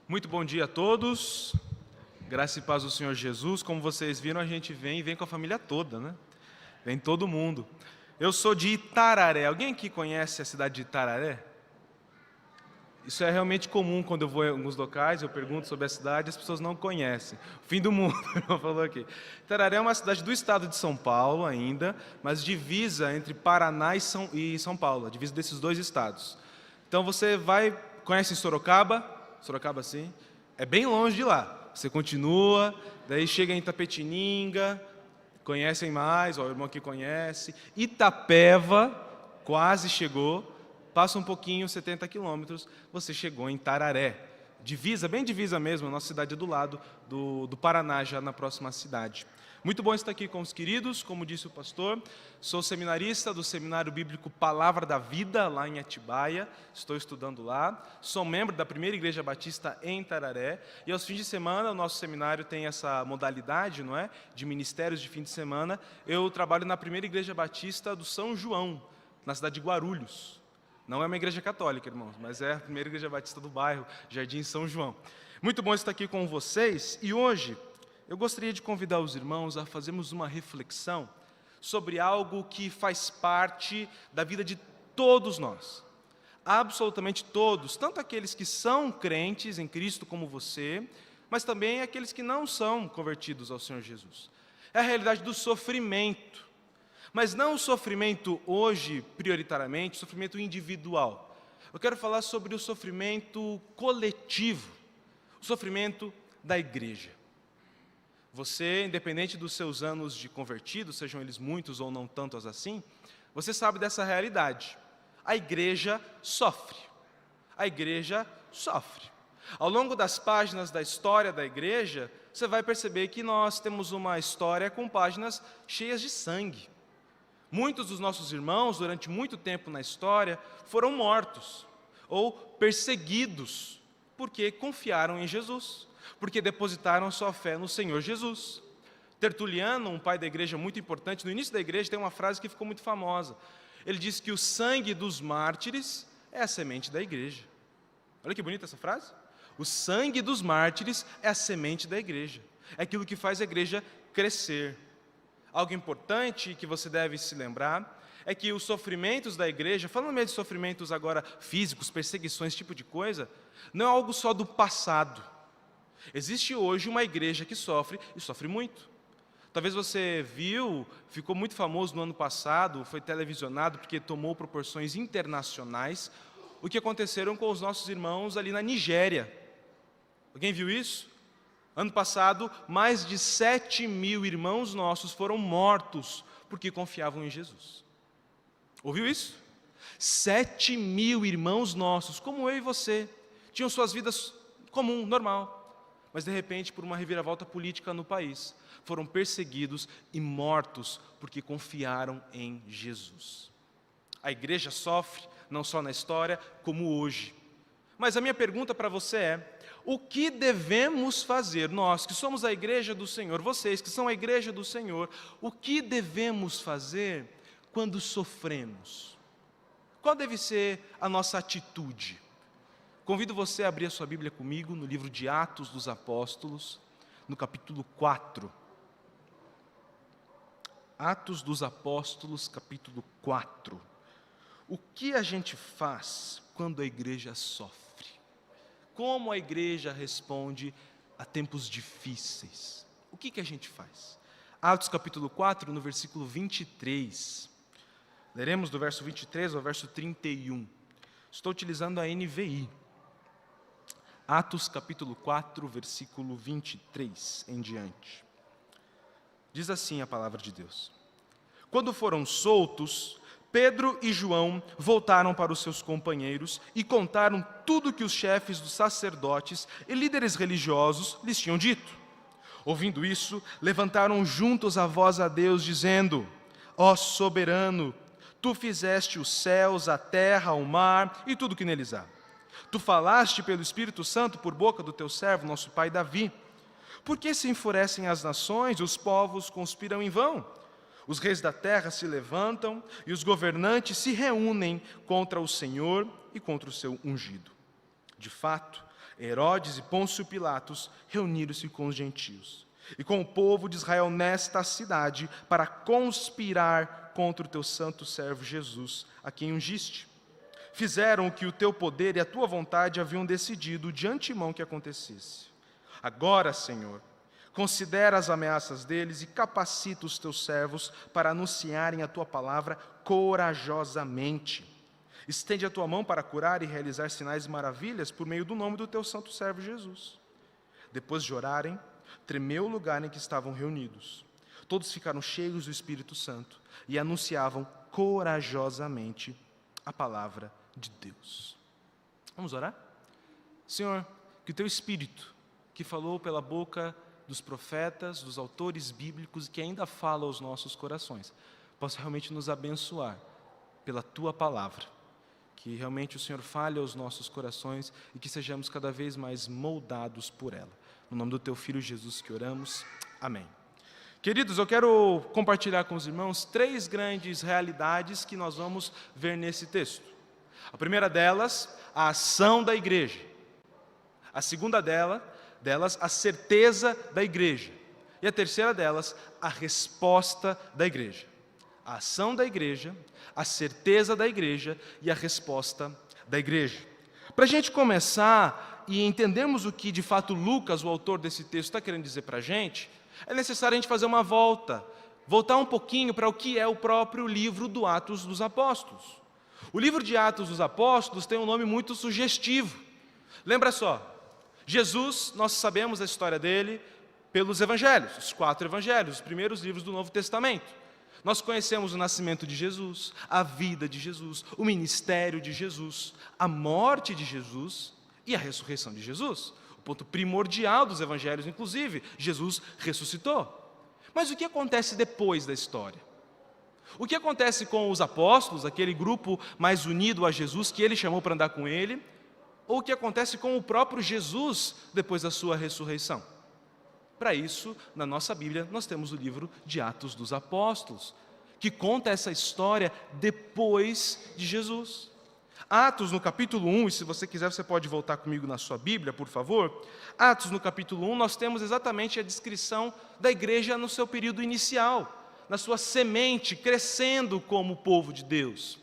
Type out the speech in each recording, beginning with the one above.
Muito bom dia a todos, graça e paz do Senhor Jesus. Como vocês viram, a gente vem com a família toda, né? Vem todo mundo. Eu sou de Itararé. Alguém aqui conhece a cidade de Itararé? Isso é realmente comum quando eu vou em alguns locais, eu pergunto sobre a cidade, as pessoas não conhecem. O fim do mundo, não falou aqui. Itararé é uma cidade do estado de São Paulo ainda, mas divisa entre Paraná e São Paulo, a divisa desses dois estados. Então você conhece Sorocaba? Sorocaba sim. É bem longe de lá. Você continua, daí chega em Itapetininga, conhecem mais, ó, o irmão aqui conhece. Itapeva, quase chegou. Passa um pouquinho, 70 quilômetros, você chegou em Tararé. Divisa, bem divisa mesmo, a nossa cidade é do lado do Paraná, já na próxima cidade. Muito bom estar aqui com os queridos, como disse o pastor. Sou seminarista do Seminário Bíblico Palavra da Vida, lá em Atibaia. Estou estudando lá. Sou membro da Primeira Igreja Batista em Tararé. E aos fins de semana, o nosso seminário tem essa modalidade, não é? De ministérios de fim de semana. Eu trabalho na Primeira Igreja Batista do São João, na cidade de Guarulhos. Não é uma igreja católica, irmãos, mas é a Primeira Igreja Batista do bairro, Jardim São João. Muito bom estar aqui com vocês. E hoje eu gostaria de convidar os irmãos a fazermos uma reflexão sobre algo que faz parte da vida de todos nós. Absolutamente todos, tanto aqueles que são crentes em Cristo como você, mas também aqueles que não são convertidos ao Senhor Jesus. É a realidade do sofrimento. Mas não o sofrimento hoje, prioritariamente, o sofrimento individual. Eu quero falar sobre o sofrimento coletivo, o sofrimento da igreja. Você, independente dos seus anos de convertido, sejam eles muitos ou não tantos assim, você sabe dessa realidade. A igreja sofre. A igreja sofre. Ao longo das páginas da história da igreja, você vai perceber que nós temos uma história com páginas cheias de sangue. Muitos dos nossos irmãos, durante muito tempo na história, foram mortos ou perseguidos porque confiaram em Jesus, porque depositaram sua fé no Senhor Jesus. Tertuliano, um pai da igreja muito importante, no início da igreja tem uma frase que ficou muito famosa. Ele diz que o sangue dos mártires é a semente da igreja. Olha que bonita essa frase. O sangue dos mártires é a semente da igreja. É aquilo que faz a igreja crescer. Algo importante que você deve se lembrar é que os sofrimentos da igreja, falando mesmo de sofrimentos agora físicos, perseguições, esse tipo de coisa, não é algo só do passado. Existe hoje uma igreja que sofre, e sofre muito. Talvez você viu, ficou muito famoso no ano passado, foi televisionado porque tomou proporções internacionais, o que aconteceram com os nossos irmãos ali na Nigéria. Alguém viu isso? Ano passado, mais de 7.000 irmãos nossos foram mortos porque confiavam em Jesus. Ouviu isso? 7.000 irmãos nossos, como eu e você, tinham suas vidas comum, normal, mas de repente, por uma reviravolta política no país, foram perseguidos e mortos porque confiaram em Jesus. A igreja sofre, não só na história, como hoje. Mas a minha pergunta para você é: o que devemos fazer, nós que somos a igreja do Senhor, vocês que são a igreja do Senhor, o que devemos fazer quando sofremos? Qual deve ser a nossa atitude? Convido você a abrir a sua Bíblia comigo no livro de Atos dos Apóstolos, no capítulo 4. Atos dos Apóstolos, capítulo 4. O que a gente faz quando a igreja sofre? Como a igreja responde a tempos difíceis? O que a gente faz? Atos capítulo 4, no versículo 23. Leremos do verso 23 ao verso 31. Estou utilizando a NVI. Atos capítulo 4, versículo 23 em diante. Diz assim a palavra de Deus: Quando foram soltos, Pedro e João voltaram para os seus companheiros e contaram tudo o que os chefes dos sacerdotes e líderes religiosos lhes tinham dito. Ouvindo isso, levantaram juntos a voz a Deus, dizendo: Ó soberano, tu fizeste os céus, a terra, o mar e tudo o que neles há. Tu falaste pelo Espírito Santo por boca do teu servo, nosso pai Davi. Por que se enfurecem as nações e os povos conspiram em vão? Os reis da terra se levantam e os governantes se reúnem contra o Senhor e contra o seu ungido. De fato, Herodes e Pôncio Pilatos reuniram-se com os gentios e com o povo de Israel nesta cidade para conspirar contra o teu santo servo Jesus, a quem ungiste. Fizeram o que o teu poder e a tua vontade haviam decidido de antemão que acontecesse. Agora, Senhor, considera as ameaças deles e capacita os teus servos para anunciarem a tua palavra corajosamente. Estende a tua mão para curar e realizar sinais e maravilhas por meio do nome do teu santo servo Jesus. Depois de orarem, tremeu o lugar em que estavam reunidos. Todos ficaram cheios do Espírito Santo e anunciavam corajosamente a palavra de Deus. Vamos orar? Senhor, que o teu Espírito, que falou pela boca dos profetas, dos autores bíblicos, que ainda fala aos nossos corações, possa realmente nos abençoar pela tua palavra. Que realmente o Senhor fale aos nossos corações e que sejamos cada vez mais moldados por ela. No nome do teu Filho Jesus que oramos. Amém. Queridos, eu quero compartilhar com os irmãos 3 grandes realidades que nós vamos ver nesse texto. A primeira delas, a ação da igreja. A segunda delas, a certeza da igreja. E a terceira delas, a resposta da igreja. A ação da igreja, a certeza da igreja e a resposta da igreja. Para a gente começar e entendermos o que de fato Lucas, o autor desse texto, está querendo dizer para a gente, é necessário a gente fazer uma voltar um pouquinho para o que é o próprio livro do Atos dos Apóstolos. O livro de Atos dos Apóstolos tem um nome muito sugestivo. Lembra só, Jesus, nós sabemos a história dele pelos evangelhos, os 4 evangelhos, os primeiros livros do Novo Testamento. Nós conhecemos o nascimento de Jesus, a vida de Jesus, o ministério de Jesus, a morte de Jesus e a ressurreição de Jesus. O ponto primordial dos evangelhos, inclusive, Jesus ressuscitou. Mas o que acontece depois da história? O que acontece com os apóstolos, aquele grupo mais unido a Jesus que ele chamou para andar com ele? Ou o que acontece com o próprio Jesus depois da sua ressurreição? Para isso, na nossa Bíblia, nós temos o livro de Atos dos Apóstolos, que conta essa história depois de Jesus. Atos, no capítulo 1, e se você quiser, você pode voltar comigo na sua Bíblia, por favor. Atos, no capítulo 1, nós temos exatamente a descrição da igreja no seu período inicial, na sua semente, crescendo como povo de Deus.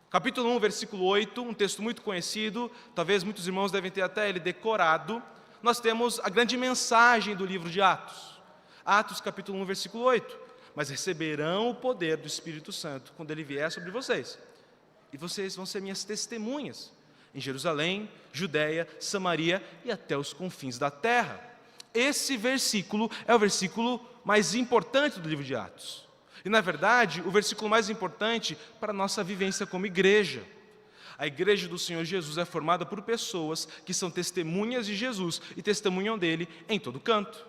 Capítulo 1, versículo 8, um texto muito conhecido, talvez muitos irmãos devem ter até ele decorado. Nós temos a grande mensagem do livro de Atos. Atos capítulo 1, versículo 8. Mas receberão o poder do Espírito Santo quando ele vier sobre vocês. E vocês vão ser minhas testemunhas em Jerusalém, Judéia, Samaria e até os confins da terra. Esse versículo é o versículo mais importante do livro de Atos. E, na verdade, o versículo mais importante para a nossa vivência como igreja. A igreja do Senhor Jesus é formada por pessoas que são testemunhas de Jesus e testemunham dele em todo canto.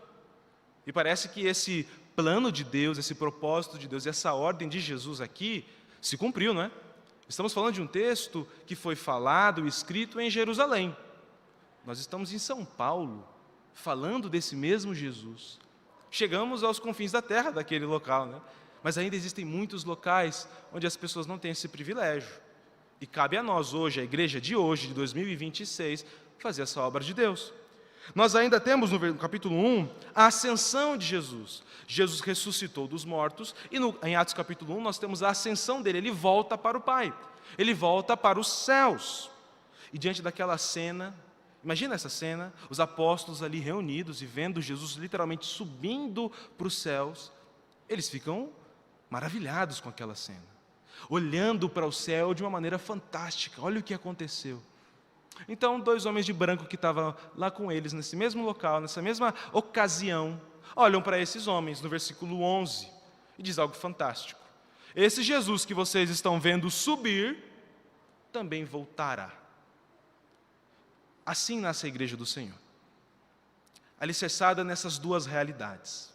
E parece que esse plano de Deus, esse propósito de Deus, essa ordem de Jesus aqui se cumpriu, não é? Estamos falando de um texto que foi falado e escrito em Jerusalém. Nós estamos em São Paulo, falando desse mesmo Jesus. Chegamos aos confins da terra daquele local, né? Mas ainda existem muitos locais onde as pessoas não têm esse privilégio. E cabe a nós hoje, a igreja de hoje, de 2026, fazer essa obra de Deus. Nós ainda temos no capítulo 1 a ascensão de Jesus. Jesus ressuscitou dos mortos e em Atos capítulo 1 nós temos a ascensão dele. Ele volta para o Pai, ele volta para os céus. E diante daquela cena, imagina essa cena, os apóstolos ali reunidos e vendo Jesus literalmente subindo para os céus, eles ficam maravilhados com aquela cena, olhando para o céu de uma maneira fantástica. Olha o que aconteceu. Então, 2 homens de branco que estavam lá com eles, nesse mesmo local, nessa mesma ocasião, olham para esses homens, no versículo 11, e diz algo fantástico. Esse Jesus que vocês estão vendo subir, também voltará. Assim nasce a igreja do Senhor, alicerçada nessas 2 realidades.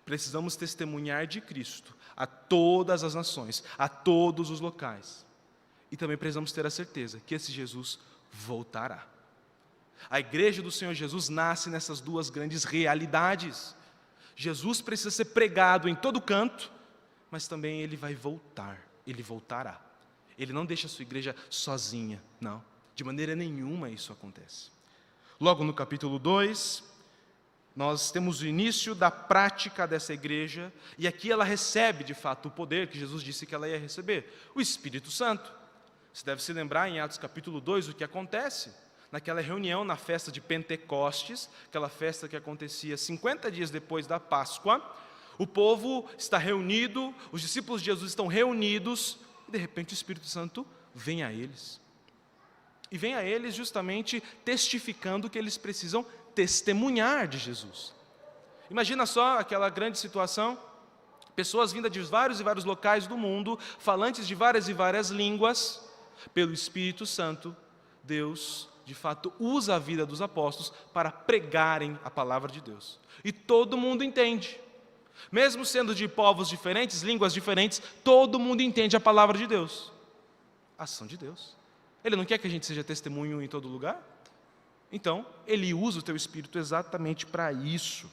Precisamos testemunhar de Cristo a todas as nações, a todos os locais. E também precisamos ter a certeza que esse Jesus voltará. A igreja do Senhor Jesus nasce nessas 2 grandes realidades. Jesus precisa ser pregado em todo canto, mas também ele vai voltar, ele voltará. Ele não deixa a sua igreja sozinha, não. De maneira nenhuma isso acontece. Logo no capítulo 2, nós temos o início da prática dessa igreja, e aqui ela recebe de fato o poder que Jesus disse que ela ia receber, o Espírito Santo. Você deve se lembrar em Atos capítulo 2 o que acontece naquela reunião na festa de Pentecostes, aquela festa que acontecia 50 dias depois da Páscoa. O povo está reunido, os discípulos de Jesus estão reunidos, e de repente o Espírito Santo vem a eles. E vem a eles justamente testificando que eles precisam testemunhar de Jesus. Imagina só aquela grande situação, pessoas vindas de vários e vários locais do mundo, falantes de várias e várias línguas, pelo Espírito Santo, Deus, de fato, usa a vida dos apóstolos para pregarem a palavra de Deus. E todo mundo entende. Mesmo sendo de povos diferentes, línguas diferentes, todo mundo entende a palavra de Deus. A ação de Deus. Ele não quer que a gente seja testemunho em todo lugar? Então, Ele usa o teu Espírito exatamente para isso.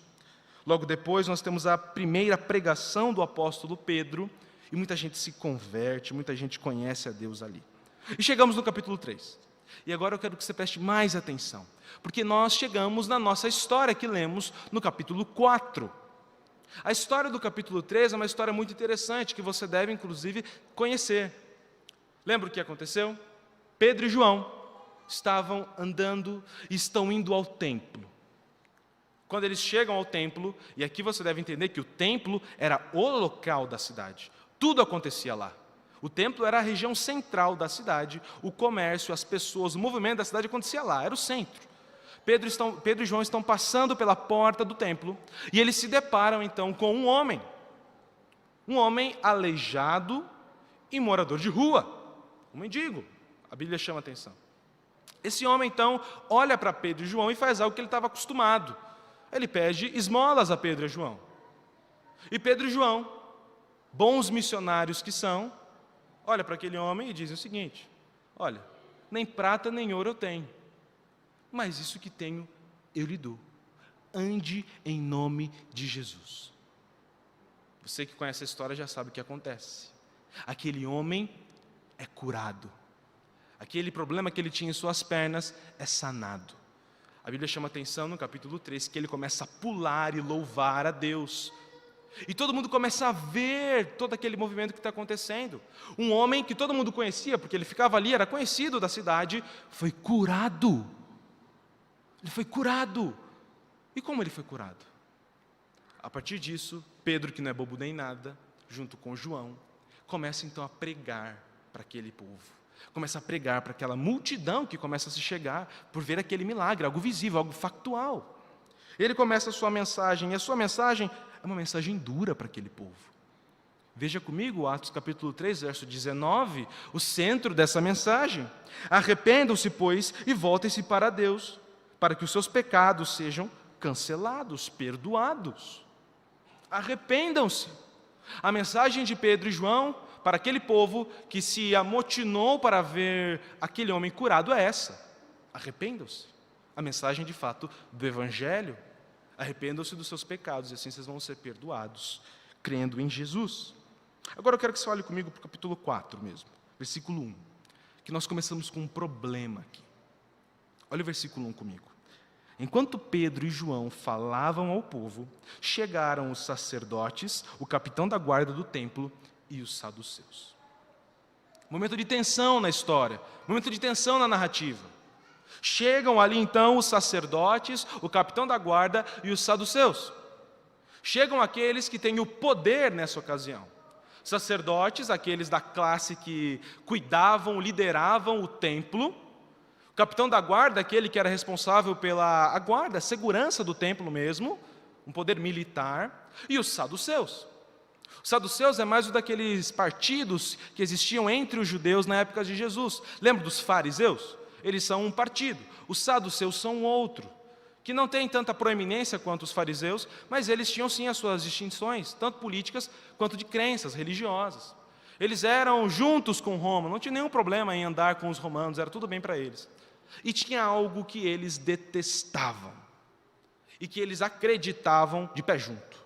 Logo depois, nós temos a primeira pregação do apóstolo Pedro, e muita gente se converte, muita gente conhece a Deus ali. E chegamos no capítulo 3. E agora eu quero que você preste mais atenção, porque nós chegamos na nossa história que lemos no capítulo 4. A história do capítulo 3 é uma história muito interessante, que você deve, inclusive, conhecer. Lembra o que aconteceu? Pedro e João estavam andando e estão indo ao templo. Quando eles chegam ao templo, e aqui você deve entender que o templo era o local da cidade. Tudo acontecia lá. O templo era a região central da cidade, o comércio, as pessoas, o movimento da cidade acontecia lá, era o centro. Pedro e João estão passando pela porta do templo, e eles se deparam então com um homem aleijado e morador de rua, um mendigo. A Bíblia chama a atenção. Esse homem então olha para Pedro e João e faz algo que ele estava acostumado. Ele pede esmolas a Pedro e João. E Pedro e João, bons missionários que são, olha para aquele homem e dizem o seguinte: olha, nem prata nem ouro eu tenho, mas isso que tenho eu lhe dou. Ande em nome de Jesus. Você que conhece a história já sabe o que acontece. Aquele homem é curado. Aquele problema que ele tinha em suas pernas é sanado. A Bíblia chama atenção no capítulo 3 que ele começa a pular e louvar a Deus. E todo mundo começa a ver todo aquele movimento que está acontecendo. Um homem que todo mundo conhecia, porque ele ficava ali, era conhecido da cidade, foi curado. Ele foi curado. E como ele foi curado? A partir disso, Pedro, que não é bobo nem nada, junto com João, começa então a pregar para aquele povo. Começa a pregar para aquela multidão que começa a se chegar por ver aquele milagre, algo visível, algo factual. Ele começa a sua mensagem, e a sua mensagem é uma mensagem dura para aquele povo. Veja comigo Atos capítulo 3, verso 19, o centro dessa mensagem. Arrependam-se, pois, e voltem-se para Deus, para que os seus pecados sejam cancelados, perdoados. Arrependam-se. A mensagem de Pedro e João para aquele povo que se amotinou para ver aquele homem curado é essa: arrependam-se. A mensagem de fato do Evangelho: arrependam-se dos seus pecados, e assim vocês vão ser perdoados, crendo em Jesus. Agora eu quero que você olhe comigo para o capítulo 4 mesmo, versículo 1, que nós começamos com um problema aqui. Olha o versículo 1 comigo. Enquanto Pedro e João falavam ao povo, chegaram os sacerdotes, o capitão da guarda do templo e os saduceus. Momento de tensão na história, momento de tensão na narrativa. Chegam ali então os sacerdotes, o capitão da guarda e os saduceus. Chegam aqueles que têm o poder nessa ocasião. Sacerdotes, aqueles da classe que cuidavam, lideravam o templo. O capitão da guarda, aquele que era responsável pela guarda, a segurança do templo mesmo, um poder militar. E os saduceus. Os saduceus é mais um daqueles partidos que existiam entre os judeus na época de Jesus. Lembra dos fariseus? Eles são um partido. Os saduceus são outro, que não tem tanta proeminência quanto os fariseus, mas eles tinham sim as suas distinções, tanto políticas quanto de crenças religiosas. Eles eram juntos com Roma, não tinha nenhum problema em andar com os romanos, era tudo bem para eles. E tinha algo que eles detestavam, e que eles acreditavam de pé junto: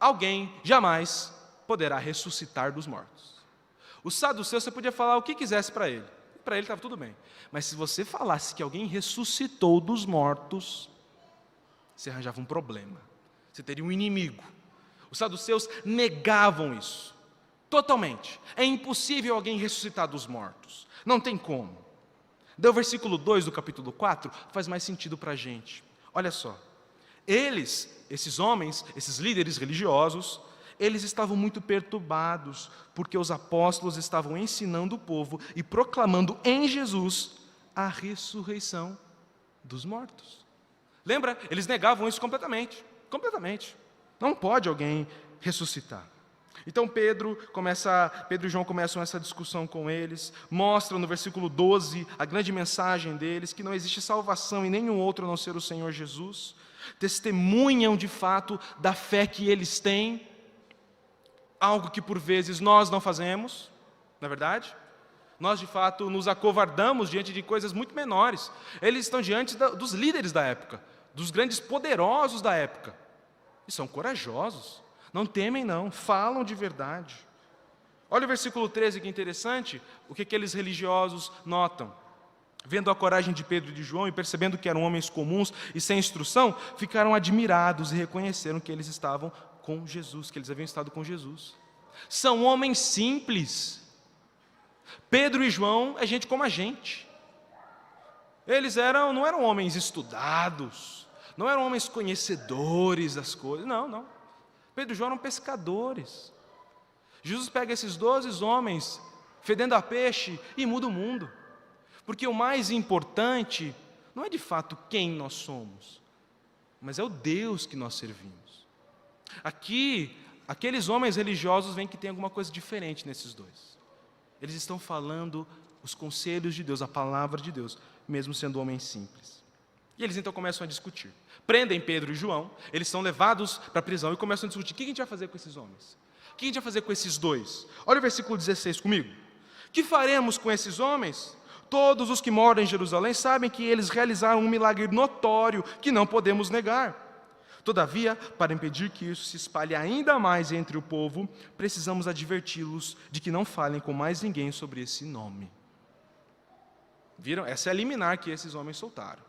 alguém jamais poderá ressuscitar dos mortos. O saduceu, você podia falar o que quisesse para ele. para ele estava tudo bem. Mas se você falasse que alguém ressuscitou dos mortos, você arranjava um problema. Você teria um inimigo. Os saduceus negavam isso. Totalmente. É impossível alguém ressuscitar dos mortos. Não tem como. Daí o versículo 2 do capítulo 4 faz mais sentido para a gente. Olha só. Eles, esses homens, esses líderes religiosos, eles estavam muito perturbados, porque os apóstolos estavam ensinando o povo e proclamando em Jesus a ressurreição dos mortos. Lembra? Eles negavam isso completamente. Completamente. Não pode alguém ressuscitar. Então Pedro e João começam essa discussão com eles, mostram no versículo 12 a grande mensagem deles, que não existe salvação em nenhum outro a não ser o Senhor Jesus. Testemunham de fato da fé que eles têm, algo que por vezes nós não fazemos, não é verdade? Nós de fato nos acovardamos diante de coisas muito menores. Eles estão diante dos líderes da época, dos grandes poderosos da época, e são corajosos. Não temem não, falam de verdade. Olha o versículo 13, que interessante, o que aqueles religiosos notam. Vendo a coragem de Pedro e de João e percebendo que eram homens comuns e sem instrução, ficaram admirados e reconheceram que eles estavam com Jesus, que eles haviam estado com Jesus. São homens simples. Pedro e João é gente como a gente. Eles não eram homens estudados, não eram homens conhecedores das coisas, não. Pedro e João eram pescadores. Jesus pega esses 12 homens, fedendo a peixe, e muda o mundo. Porque o mais importante não é de fato quem nós somos, mas é o Deus que nós servimos. Aqui, aqueles homens religiosos veem que tem alguma coisa diferente nesses dois. Eles estão falando os conselhos de Deus, a palavra de Deus, mesmo sendo homens simples. E eles então começam a discutir. Prendem Pedro e João, eles são levados para a prisão e começam a discutir. O que a gente vai fazer com esses homens? O que a gente vai fazer com esses dois? Olha o versículo 16 comigo. Que faremos com esses homens? Todos os que moram em Jerusalém sabem que eles realizaram um milagre notório que não podemos negar. Todavia, para impedir que isso se espalhe ainda mais entre o povo, precisamos adverti-los de que não falem com mais ninguém sobre esse nome. Viram? Essa é a liminar que esses homens soltaram.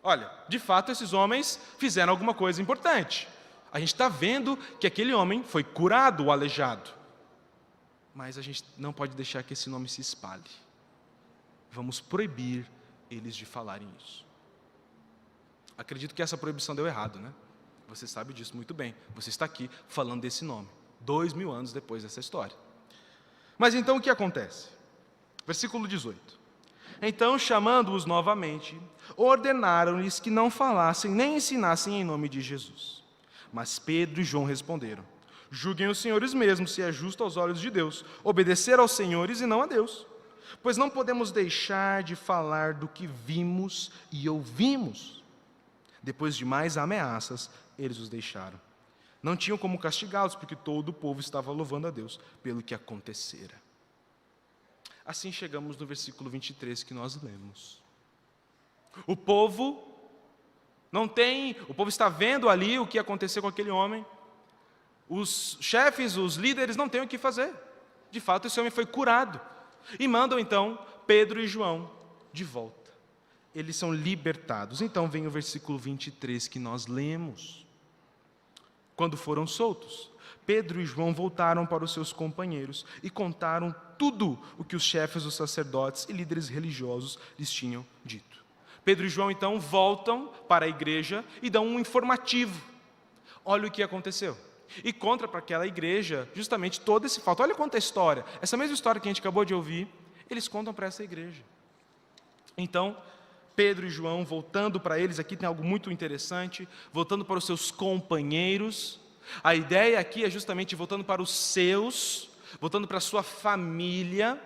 Olha, de fato esses homens fizeram alguma coisa importante. A gente está vendo que aquele homem foi curado, o aleijado. Mas a gente não pode deixar que esse nome se espalhe. Vamos proibir eles de falarem isso. Acredito que essa proibição deu errado, né? Você sabe disso muito bem. Você está aqui falando desse nome, 2000 anos depois dessa história. Mas então o que acontece? Versículo 18. Então, chamando-os novamente, ordenaram-lhes que não falassem nem ensinassem em nome de Jesus. Mas Pedro e João responderam: julguem os senhores mesmos se é justo aos olhos de Deus obedecer aos senhores e não a Deus. Pois não podemos deixar de falar do que vimos e ouvimos. Depois de mais ameaças, eles os deixaram. Não tinham como castigá-los, porque todo o povo estava louvando a Deus pelo que acontecera. Assim chegamos no versículo 23 que nós lemos. O povo está vendo ali o que aconteceu com aquele homem. Os chefes, os líderes não têm o que fazer. De fato, esse homem foi curado. E mandam então Pedro e João de volta. Eles são libertados. Então vem o versículo 23 que nós lemos. Quando foram soltos, Pedro e João voltaram para os seus companheiros e contaram tudo o que os chefes dos sacerdotes e líderes religiosos lhes tinham dito. Pedro e João então voltam para a igreja e dão um informativo. Olha o que aconteceu. E conta para aquela igreja justamente todo esse fato. Olha quanta história. Essa mesma história que a gente acabou de ouvir, eles contam para essa igreja. Então, Pedro e João, voltando para eles, aqui tem algo muito interessante, voltando para os seus companheiros. A ideia aqui é justamente voltando para os seus, voltando para a sua família,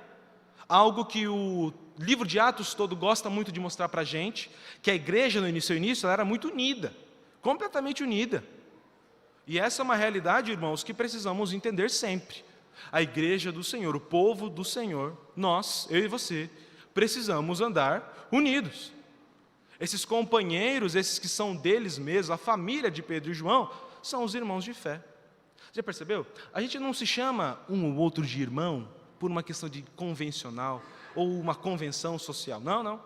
algo que o livro de Atos todo gosta muito de mostrar para a gente, que a igreja no início ela era muito unida, completamente unida. E essa é uma realidade, irmãos, que precisamos entender sempre. A igreja do Senhor, o povo do Senhor, nós, eu e você, precisamos andar unidos. Esses companheiros, esses que são deles mesmos, a família de Pedro e João, são os irmãos de fé. Já percebeu? A gente não se chama um ou outro de irmão por uma questão de convencional, ou uma convenção social. Não, não.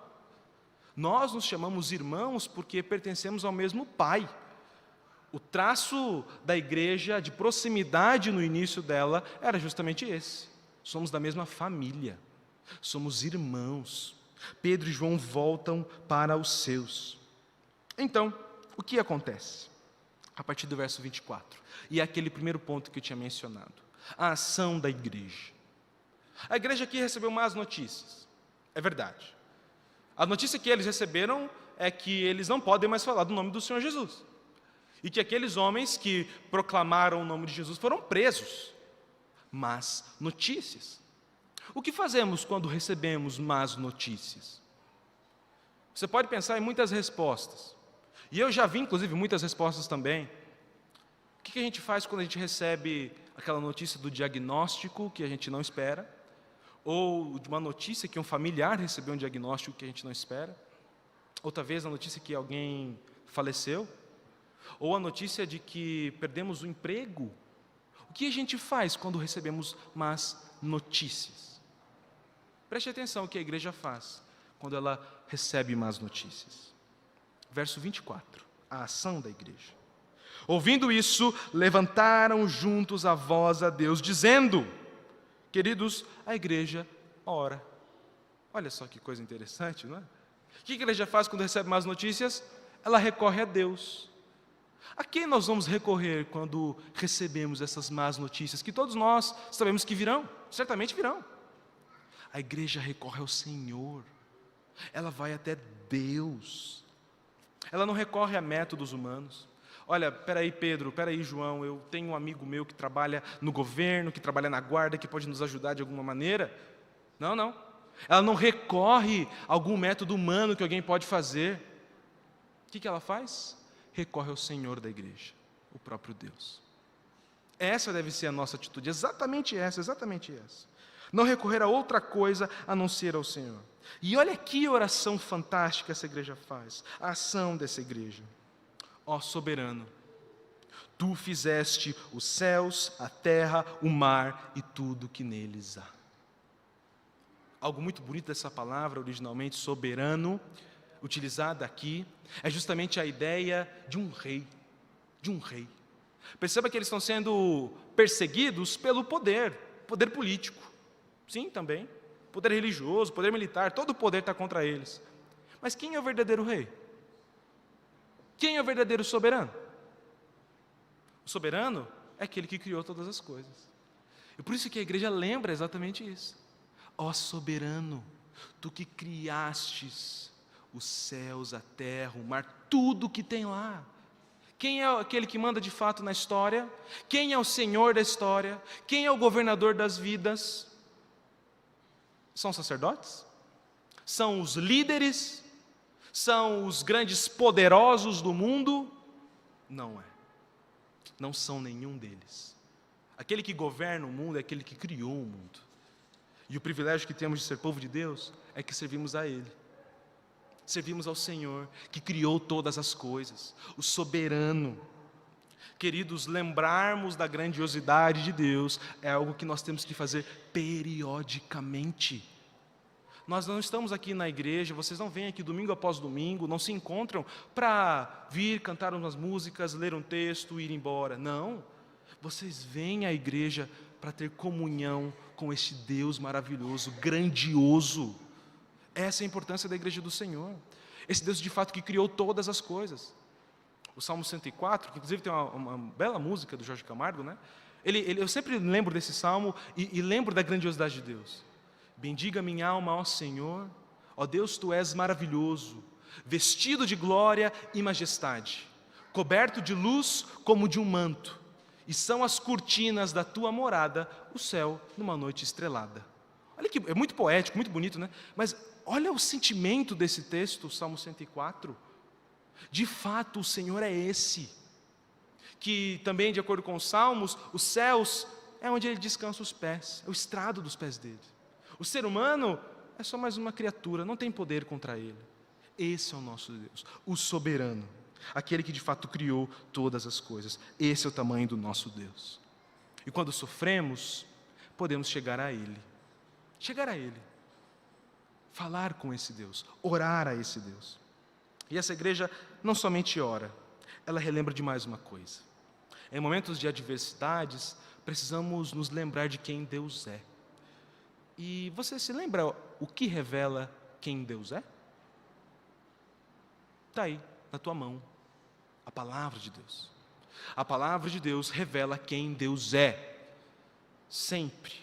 Nós nos chamamos irmãos porque pertencemos ao mesmo Pai. O traço da igreja, de proximidade no início dela, era justamente esse. Somos da mesma família, somos irmãos. Pedro e João voltam para os seus. Então, o que acontece? A partir do verso 24. E é aquele primeiro ponto que eu tinha mencionado. A ação da igreja. A igreja aqui recebeu más notícias. É verdade. A notícia que eles receberam é que eles não podem mais falar do nome do Senhor Jesus. E que aqueles homens que proclamaram o nome de Jesus foram presos. Más notícias. O que fazemos quando recebemos más notícias? Você pode pensar em muitas respostas. E eu já vi, inclusive, muitas respostas também. O que a gente faz quando a gente recebe aquela notícia do diagnóstico que a gente não espera? Ou de uma notícia que um familiar recebeu um diagnóstico que a gente não espera? Ou talvez a notícia que alguém faleceu? Ou a notícia de que perdemos o emprego? O que a gente faz quando recebemos más notícias? Preste atenção o que a igreja faz quando ela recebe más notícias. Verso 24, a ação da igreja. Ouvindo isso, levantaram juntos a voz a Deus, dizendo: queridos, a igreja ora. Olha só que coisa interessante, não é? O que a igreja faz quando recebe más notícias? Ela recorre a Deus. A quem nós vamos recorrer quando recebemos essas más notícias? Que todos nós sabemos que virão, certamente virão. A igreja recorre ao Senhor. Ela vai até Deus. Ela não recorre a métodos humanos. Olha, peraí Pedro, peraí João, eu tenho um amigo meu que trabalha no governo, que trabalha na guarda, que pode nos ajudar de alguma maneira. Não, não. Ela não recorre a algum método humano que alguém pode fazer. O que ela faz? Recorre ao Senhor da igreja, o próprio Deus. Essa deve ser a nossa atitude, exatamente essa. Não recorrer a outra coisa a não ser ao Senhor. E olha que oração fantástica essa igreja faz, a ação dessa igreja. Ó soberano, tu fizeste os céus, a terra, o mar e tudo que neles há. Algo muito bonito dessa palavra, originalmente soberano, utilizada aqui, é justamente a ideia de um rei. Perceba que eles estão sendo perseguidos pelo poder político. Sim, também. Poder religioso, poder militar, todo o poder está contra eles. Mas quem é o verdadeiro rei? Quem é o verdadeiro soberano? O soberano é aquele que criou todas as coisas. E por isso que a igreja lembra exatamente isso. Ó soberano, tu que criastes os céus, a terra, o mar, tudo que tem lá. Quem é aquele que manda de fato na história? Quem é o Senhor da história? Quem é o governador das vidas? São os sacerdotes? São os líderes? São os grandes poderosos do mundo? Não é. Não são nenhum deles. Aquele que governa o mundo é aquele que criou o mundo. E o privilégio que temos de ser povo de Deus é que servimos a Ele. Servimos ao Senhor, que criou todas as coisas, o soberano. Queridos, lembrarmos da grandiosidade de Deus é algo que nós temos que fazer periodicamente. Nós não estamos aqui na igreja, vocês não vêm aqui domingo após domingo, não se encontram para vir cantar umas músicas, ler um texto e ir embora. Não, vocês vêm à igreja para ter comunhão com este Deus maravilhoso, grandioso. Essa é a importância da igreja do Senhor. Esse Deus de fato que criou todas as coisas. O Salmo 104, que inclusive tem uma bela música do Jorge Camargo, né? Eu sempre lembro desse salmo e lembro da grandiosidade de Deus. Bendiga minha alma ao Senhor, ó Deus, tu és maravilhoso, vestido de glória e majestade, coberto de luz como de um manto, e são as cortinas da tua morada, o céu numa noite estrelada. Olha que é muito poético, muito bonito, né? Mas olha o sentimento desse texto, o Salmo 104. De fato, o Senhor é esse, que também, de acordo com os Salmos, os céus é onde Ele descansa os pés, é o estrado dos pés dele. O ser humano é só mais uma criatura, não tem poder contra Ele. Esse é o nosso Deus, o soberano, aquele que de fato criou todas as coisas. Esse é o tamanho do nosso Deus. E quando sofremos, podemos chegar a Ele. Chegar a Ele. falar com esse Deus, orar a esse Deus. E essa igreja não somente ora, ela relembra de mais uma coisa. Em momentos de adversidades, precisamos nos lembrar de quem Deus é. E você se lembra o que revela quem Deus é? Está aí, na tua mão, a palavra de Deus. A palavra de Deus revela quem Deus é. Sempre.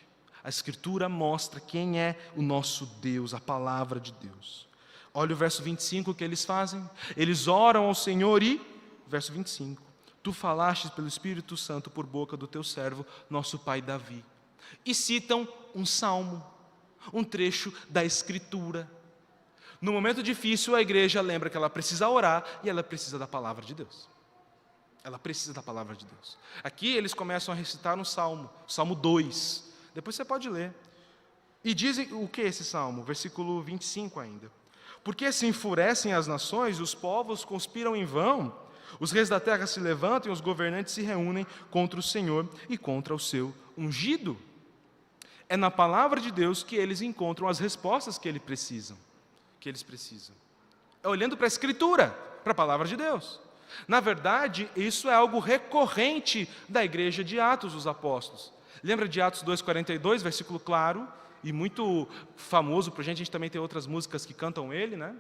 A Escritura mostra quem é o nosso Deus, a palavra de Deus. Olha o verso 25 que eles fazem. Eles oram ao Senhor e, verso 25, tu falastes pelo Espírito Santo por boca do teu servo, nosso pai Davi. E citam um salmo, um trecho da Escritura. No momento difícil, a igreja lembra que ela precisa orar e ela precisa da palavra de Deus. Ela precisa da palavra de Deus. Aqui eles começam a recitar um salmo, Salmo 2. Depois você pode ler. E dizem o que é esse salmo? Versículo 25 ainda. Porque se enfurecem as nações, os povos conspiram em vão, os reis da terra se levantam e os governantes se reúnem contra o Senhor e contra o seu ungido. É na palavra de Deus que eles encontram as respostas que eles precisam. É olhando para a Escritura, para a palavra de Deus. Na verdade, isso é algo recorrente da igreja de Atos dos Apóstolos. Lembra de Atos 2,42, versículo claro e muito famoso para a gente também tem outras músicas que cantam ele, né?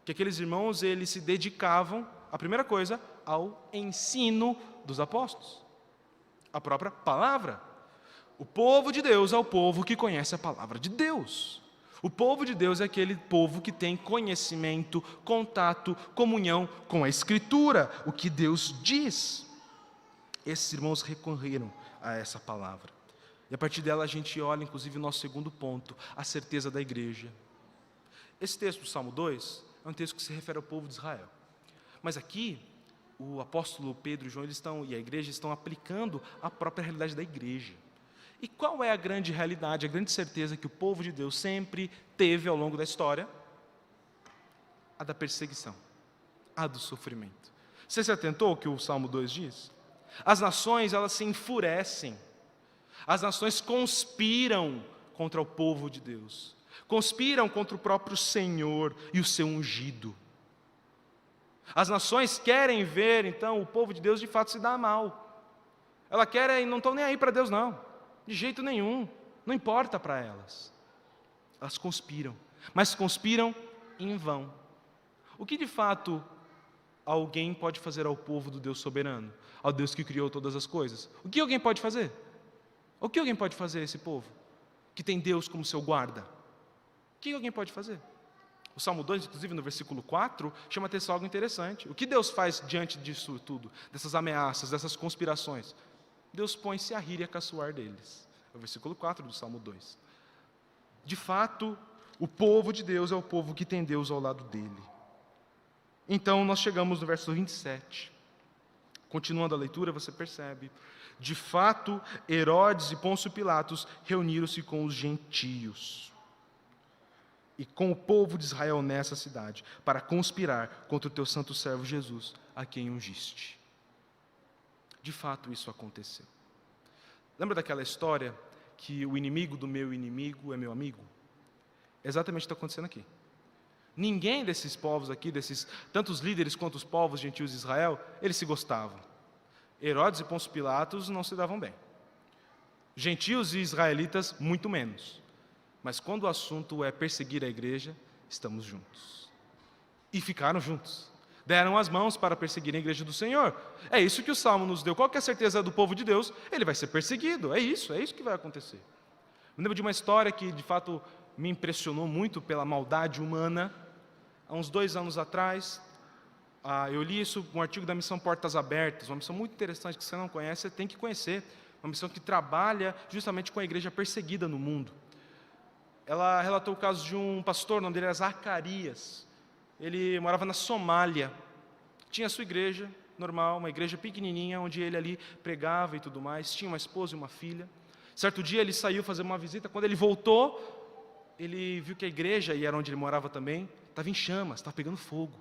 Que aqueles irmãos, eles se dedicavam, a primeira coisa, ao ensino dos apóstolos. A própria palavra. O povo de Deus é o povo que conhece a palavra de Deus. O povo de Deus é aquele povo que tem conhecimento, contato, comunhão com a Escritura, o que Deus diz. Esses irmãos recorreram a essa palavra. E a partir dela a gente olha, inclusive, o nosso segundo ponto, a certeza da igreja. Esse texto do Salmo 2 é um texto que se refere ao povo de Israel. Mas aqui, o apóstolo Pedro e João e a igreja estão aplicando a própria realidade da igreja. E qual é a grande realidade, a grande certeza que o povo de Deus sempre teve ao longo da história? A da perseguição, a do sofrimento. Você se atentou ao que o Salmo 2 diz? As nações, elas se enfurecem. As nações conspiram contra o povo de Deus. Conspiram contra o próprio Senhor e o seu ungido. As nações querem ver, então, o povo de Deus de fato se dar mal. Elas querem, não estão nem aí para Deus, não. De jeito nenhum, não importa para elas. Elas conspiram, mas conspiram em vão. O que de fato alguém pode fazer ao povo do Deus soberano, ao Deus que criou todas as coisas? O que alguém pode fazer? O que alguém pode fazer a esse povo, que tem Deus como seu guarda? O que alguém pode fazer? O Salmo 2, inclusive no versículo 4, chama a atenção algo interessante. O que Deus faz diante disso tudo, dessas ameaças, dessas conspirações? Deus põe-se a rir e a caçoar deles. É o versículo 4 do Salmo 2. De fato, o povo de Deus é o povo que tem Deus ao lado dele. Então, nós chegamos no verso 27. Continuando a leitura, você percebe. De fato, Herodes e Pôncio Pilatos reuniram-se com os gentios e com o povo de Israel nessa cidade, para conspirar contra o teu santo servo Jesus, a quem ungiste. De fato, isso aconteceu. Lembra daquela história que o inimigo do meu inimigo é meu amigo? É exatamente o que está acontecendo aqui. Ninguém desses povos aqui, tantos líderes quanto os povos gentios de Israel, eles se gostavam. Herodes e Pôncio Pilatos não se davam bem. Gentios e israelitas, muito menos. Mas quando o assunto é perseguir a igreja, estamos juntos. E ficaram juntos. Deram as mãos para perseguir a igreja do Senhor. É isso que o Salmo nos deu. Qual que é a certeza do povo de Deus? Ele vai ser perseguido. É isso que vai acontecer. Eu lembro de uma história que, de fato, me impressionou muito pela maldade humana. Há uns 2 anos atrás, eu li isso, um artigo da missão Portas Abertas, uma missão muito interessante que você não conhece, você tem que conhecer. Uma missão que trabalha justamente com a igreja perseguida no mundo. Ela relatou o caso de um pastor, o nome dele era Zacarias. Ele morava na Somália, tinha a sua igreja normal, uma igreja pequenininha, onde ele ali pregava e tudo mais, tinha uma esposa e uma filha. Certo dia ele saiu fazer uma visita, quando ele voltou, ele viu que a igreja, e era onde ele morava também, estava em chamas, estava pegando fogo.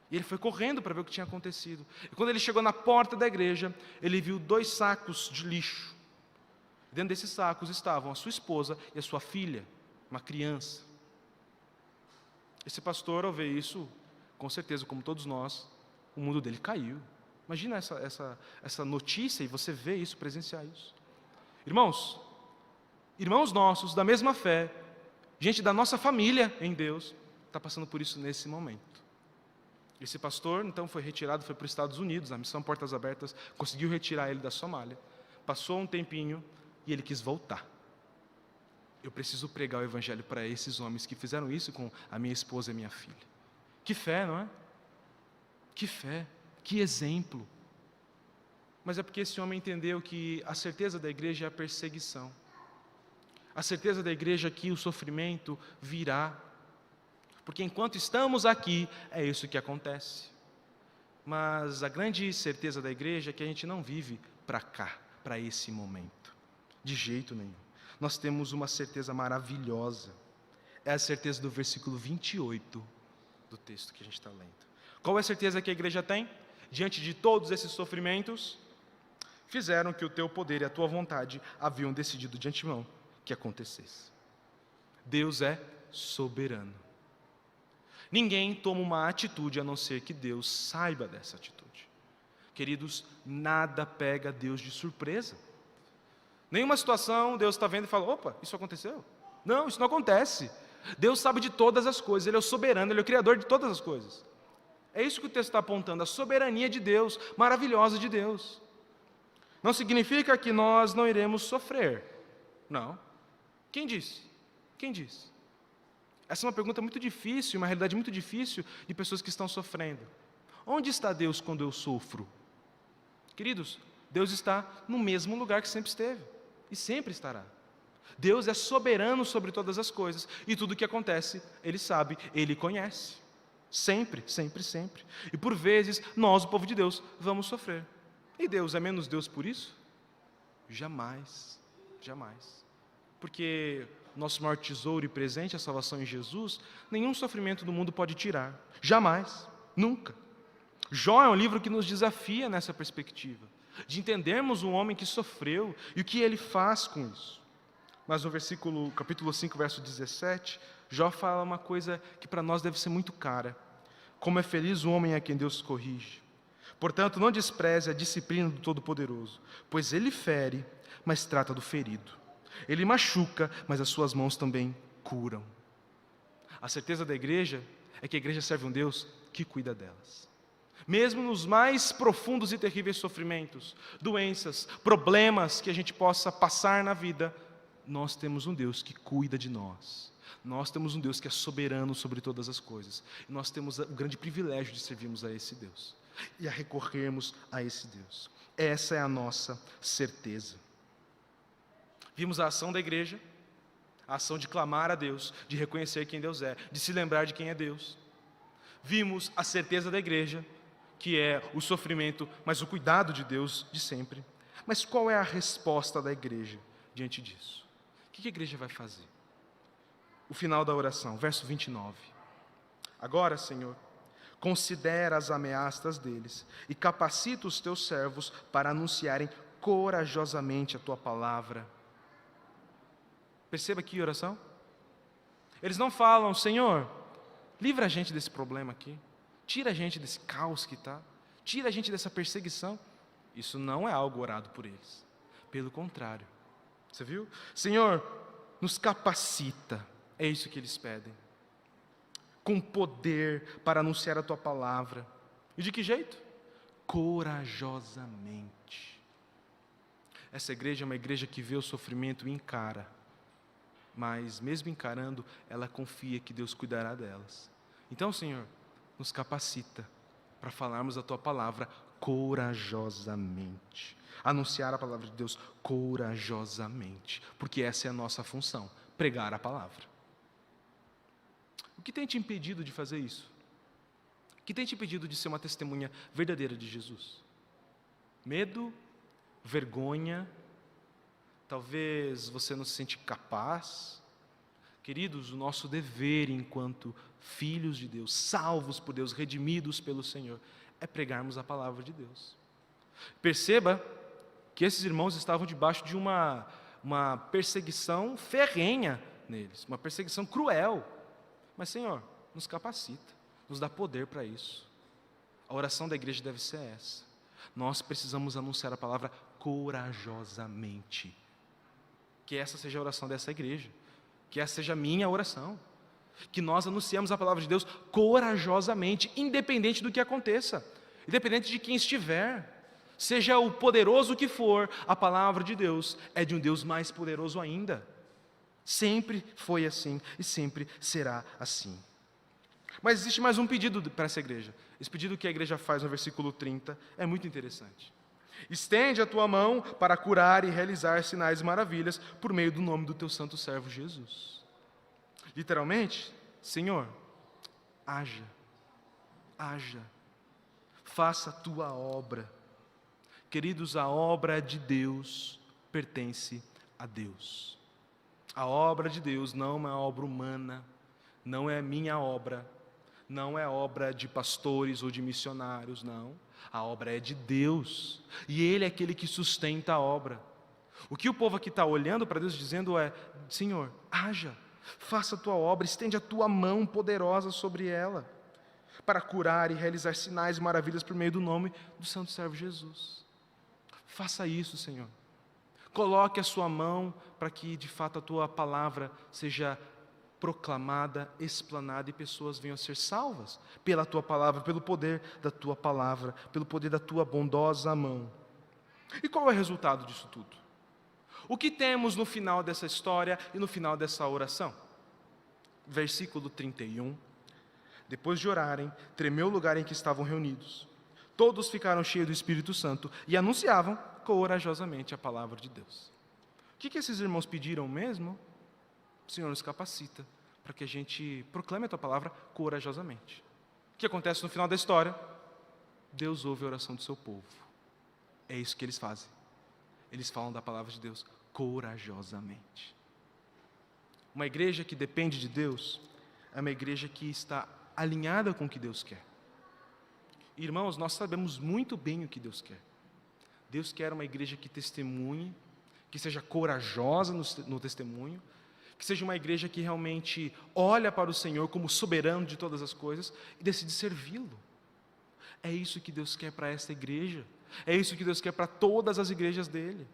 E ele foi correndo para ver o que tinha acontecido. E quando ele chegou na porta da igreja, ele viu 2 sacos de lixo. Dentro desses sacos estavam a sua esposa e a sua filha, uma criança. Esse pastor, ao ver isso, com certeza, como todos nós, o mundo dele caiu. Imagina essa notícia e você vê isso, presenciar isso. Irmãos nossos, da mesma fé, gente da nossa família em Deus, está passando por isso nesse momento. Esse pastor, então, foi retirado, foi para os Estados Unidos, a missão Portas Abertas conseguiu retirar ele da Somália. Passou um tempinho e ele quis voltar. Eu preciso pregar o evangelho para esses homens que fizeram isso com a minha esposa e minha filha. Que fé, não é? Que fé, que exemplo. Mas é porque esse homem entendeu que a certeza da igreja é a perseguição. A certeza da igreja é que o sofrimento virá. Porque enquanto estamos aqui, é isso que acontece. Mas a grande certeza da igreja é que a gente não vive para cá, para esse momento. De jeito nenhum. Nós temos uma certeza maravilhosa. É a certeza do versículo 28 do texto que a gente está lendo. Qual é a certeza que a igreja tem? Diante de todos esses sofrimentos, fizeram que o teu poder e a tua vontade haviam decidido de antemão que acontecesse. Deus é soberano. Ninguém toma uma atitude a não ser que Deus saiba dessa atitude. Queridos, nada pega Deus de surpresa. Nenhuma situação Deus está vendo e fala, opa, isso aconteceu? Não, isso não acontece. Deus sabe de todas as coisas, Ele é o soberano, Ele é o criador de todas as coisas. É isso que o texto está apontando, a soberania de Deus, maravilhosa de Deus. Não significa que nós não iremos sofrer. Não. Quem disse? Quem disse? Essa é uma pergunta muito difícil, uma realidade muito difícil de pessoas que estão sofrendo. Onde está Deus quando eu sofro? Queridos, Deus está no mesmo lugar que sempre esteve e sempre estará. Deus é soberano sobre todas as coisas e tudo o que acontece, Ele sabe, Ele conhece. Sempre, sempre, sempre. E por vezes, nós, o povo de Deus, vamos sofrer. E Deus é menos Deus por isso? Jamais, jamais. Porque nosso maior tesouro e presente, a salvação em Jesus, nenhum sofrimento do mundo pode tirar. Jamais, nunca. Jó é um livro que nos desafia nessa perspectiva, de entendermos um homem que sofreu e o que ele faz com isso. Mas no capítulo 5, verso 17, Jó fala uma coisa que para nós deve ser muito cara. Como é feliz o homem a quem Deus corrige. Portanto, não despreze a disciplina do Todo-Poderoso, pois Ele fere, mas trata do ferido. Ele machuca, mas as suas mãos também curam. A certeza da igreja é que a igreja serve um Deus que cuida delas. Mesmo nos mais profundos e terríveis sofrimentos, doenças, problemas que a gente possa passar na vida, nós temos um Deus que cuida de nós. Nós temos um Deus que é soberano sobre todas as coisas. E nós temos o grande privilégio de servirmos a esse Deus e a recorrermos a esse Deus. Essa é a nossa certeza. Vimos a ação da igreja, a ação de clamar a Deus, de reconhecer quem Deus é, de se lembrar de quem é Deus. Vimos a certeza da igreja, que é o sofrimento, mas o cuidado de Deus de sempre. Mas qual é a resposta da igreja diante disso? O que a igreja vai fazer? O final da oração, verso 29. Agora, Senhor, considera as ameaças deles e capacita os teus servos para anunciarem corajosamente a tua palavra. Perceba aqui a oração. Eles não falam, Senhor, livra a gente desse problema aqui. Tira a gente desse caos que está. Tira a gente dessa perseguição. Isso não é algo orado por eles. Pelo contrário. Você viu? Senhor, nos capacita. É isso que eles pedem. Com poder para anunciar a tua palavra. E de que jeito? Corajosamente. Essa igreja é uma igreja que vê o sofrimento e encara. Mas mesmo encarando, ela confia que Deus cuidará delas. Então, Senhor, nos capacita para falarmos a tua palavra corajosamente. Anunciar a palavra de Deus corajosamente. Porque essa é a nossa função, pregar a palavra. O que tem te impedido de fazer isso? O que tem te impedido de ser uma testemunha verdadeira de Jesus? Medo? Vergonha? Talvez você não se sente capaz. Queridos, o nosso dever enquanto filhos de Deus, salvos por Deus, redimidos pelo Senhor, é pregarmos a palavra de Deus. Perceba que esses irmãos estavam debaixo de uma perseguição ferrenha neles, uma perseguição cruel. Mas, Senhor, nos capacita, nos dá poder para isso. A oração da igreja deve ser essa. Nós precisamos anunciar a palavra corajosamente. Que essa seja a oração dessa igreja. Que essa seja a minha oração. Que nós anunciemos a palavra de Deus corajosamente, independente do que aconteça, independente de quem estiver. Seja o poderoso que for, a palavra de Deus é de um Deus mais poderoso ainda. Sempre foi assim e sempre será assim. Mas existe mais um pedido para essa igreja. Esse pedido que a igreja faz no versículo 30 é muito interessante. Estende a tua mão para curar e realizar sinais e maravilhas por meio do nome do teu santo servo Jesus. Literalmente, Senhor, haja, faça a tua obra. Queridos, a obra de Deus pertence a Deus. A obra de Deus não é uma obra humana, não é minha obra, não é obra de pastores ou de missionários, não. A obra é de Deus, e Ele é aquele que sustenta a obra. O que o povo aqui está olhando para Deus dizendo é: Senhor, haja, faça a tua obra, estende a tua mão poderosa sobre ela, para curar e realizar sinais e maravilhas por meio do nome do santo servo Jesus. Faça isso, Senhor. Coloque a sua mão para que de fato a tua palavra seja proclamada, explanada e pessoas venham a ser salvas pela tua palavra, pelo poder da tua palavra, pelo poder da tua bondosa mão. E qual é o resultado disso tudo? O que temos no final dessa história e no final dessa oração? Versículo 31. Depois de orarem, tremeu o lugar em que estavam reunidos. Todos ficaram cheios do Espírito Santo e anunciavam corajosamente a palavra de Deus. O que esses irmãos pediram mesmo? O Senhor nos capacita para que a gente proclame a tua palavra corajosamente. O que acontece no final da história? Deus ouve a oração do seu povo. É isso que eles fazem. Eles falam da palavra de Deus corajosamente. Uma igreja que depende de Deus é uma igreja que está alinhada com o que Deus quer. Irmãos, nós sabemos muito bem o que Deus quer. Deus quer uma igreja que testemunhe, que seja corajosa no testemunho, que seja uma igreja que realmente olha para o Senhor como soberano de todas as coisas e decide servi-lo. É isso que Deus quer para esta igreja. É isso que Deus quer para todas as igrejas dele,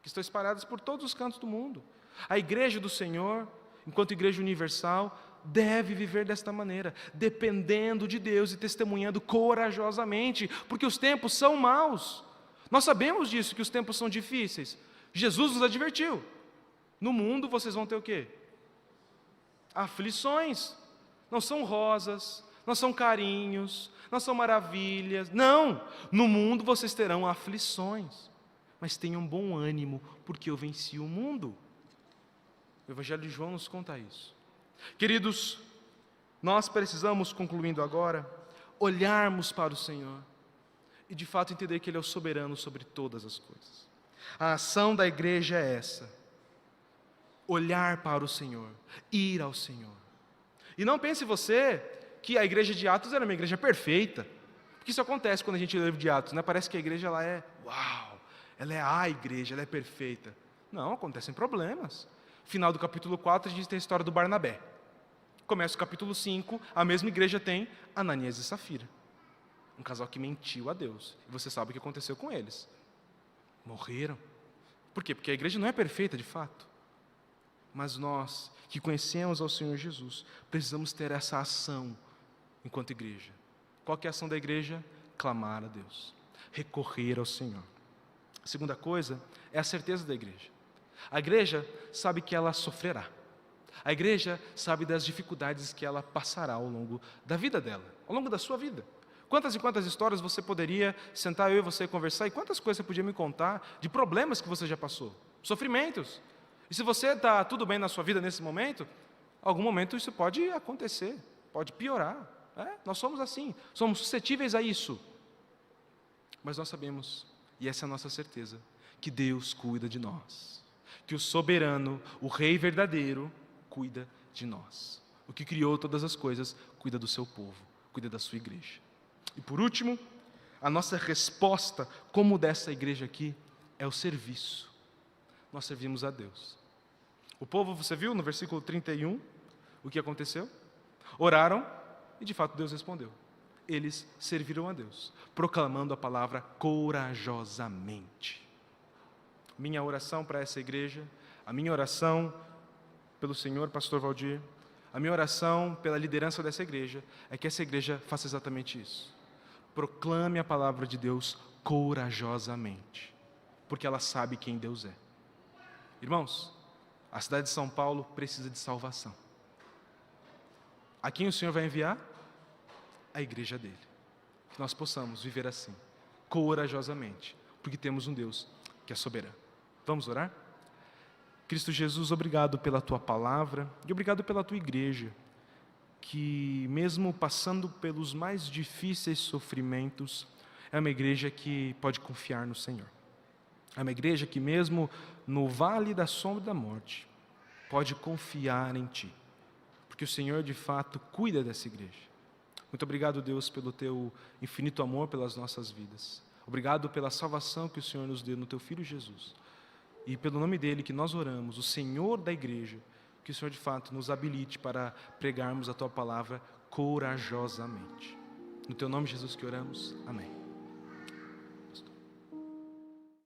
que estão espalhadas por todos os cantos do mundo. A igreja do Senhor, enquanto igreja universal, deve viver desta maneira, dependendo de Deus e testemunhando corajosamente, porque os tempos são maus. Nós sabemos disso, que os tempos são difíceis. Jesus nos advertiu. No mundo vocês vão ter o quê? Aflições. Não são rosas, não são carinhos, não são maravilhas. Não! No mundo vocês terão aflições. Mas tenham bom ânimo, porque eu venci o mundo. O Evangelho de João nos conta isso. Queridos, nós precisamos, concluindo agora, olharmos para o Senhor e de fato entender que Ele é o soberano sobre todas as coisas. A ação da igreja é essa: olhar para o Senhor, ir ao Senhor. E não pense você que a igreja de Atos era uma igreja perfeita, porque isso acontece quando a gente lê o livro de Atos, né? Parece que a igreja ela é, uau, ela é a igreja, ela é perfeita. Não, acontecem problemas. Final do capítulo 4, a gente tem a história do Barnabé. Começa o capítulo 5, a mesma igreja tem Ananias e Safira. Um casal que mentiu a Deus. E você sabe o que aconteceu com eles. Morreram. Por quê? Porque a igreja não é perfeita de fato. Mas nós, que conhecemos ao Senhor Jesus, precisamos ter essa ação enquanto igreja. Qual que é a ação da igreja? Clamar a Deus. Recorrer ao Senhor. A segunda coisa é a certeza da igreja. A igreja sabe que ela sofrerá. A igreja sabe das dificuldades que ela passará ao longo da vida dela, ao longo da sua vida. Quantas e quantas histórias você poderia sentar eu e você conversar, e quantas coisas você podia me contar de problemas que você já passou, sofrimentos. E se você está tudo bem na sua vida nesse momento, algum momento isso pode acontecer, pode piorar. Nós somos assim, somos suscetíveis a isso. Mas nós sabemos, e essa é a nossa certeza, que Deus cuida de nós. Que o soberano, o Rei verdadeiro, cuida de nós. O que criou todas as coisas, cuida do seu povo, cuida da sua igreja. E por último, a nossa resposta, como dessa igreja aqui, é o serviço. Nós servimos a Deus. O povo, você viu no versículo 31, o que aconteceu? Oraram e de fato Deus respondeu. Eles serviram a Deus, proclamando a palavra corajosamente. Minha oração para essa igreja, a minha oração pelo Senhor, pastor Valdir, a minha oração pela liderança dessa igreja é que essa igreja faça exatamente isso. Proclame a palavra de Deus corajosamente, porque ela sabe quem Deus é. Irmãos, a cidade de São Paulo precisa de salvação. A quem o Senhor vai enviar? A igreja dele. Que nós possamos viver assim, corajosamente, porque temos um Deus que é soberano. Vamos orar? Cristo Jesus, obrigado pela Tua palavra e obrigado pela Tua igreja, que mesmo passando pelos mais difíceis sofrimentos, é uma igreja que pode confiar no Senhor. É uma igreja que mesmo no vale da sombra da morte, pode confiar em Ti, porque o Senhor de fato cuida dessa igreja. Muito obrigado, Deus, pelo Teu infinito amor pelas nossas vidas. Obrigado pela salvação que o Senhor nos deu no Teu Filho Jesus. E pelo nome dEle que nós oramos, o Senhor da igreja, que o Senhor de fato nos habilite para pregarmos a Tua palavra corajosamente. No Teu nome, Jesus, que oramos. Amém.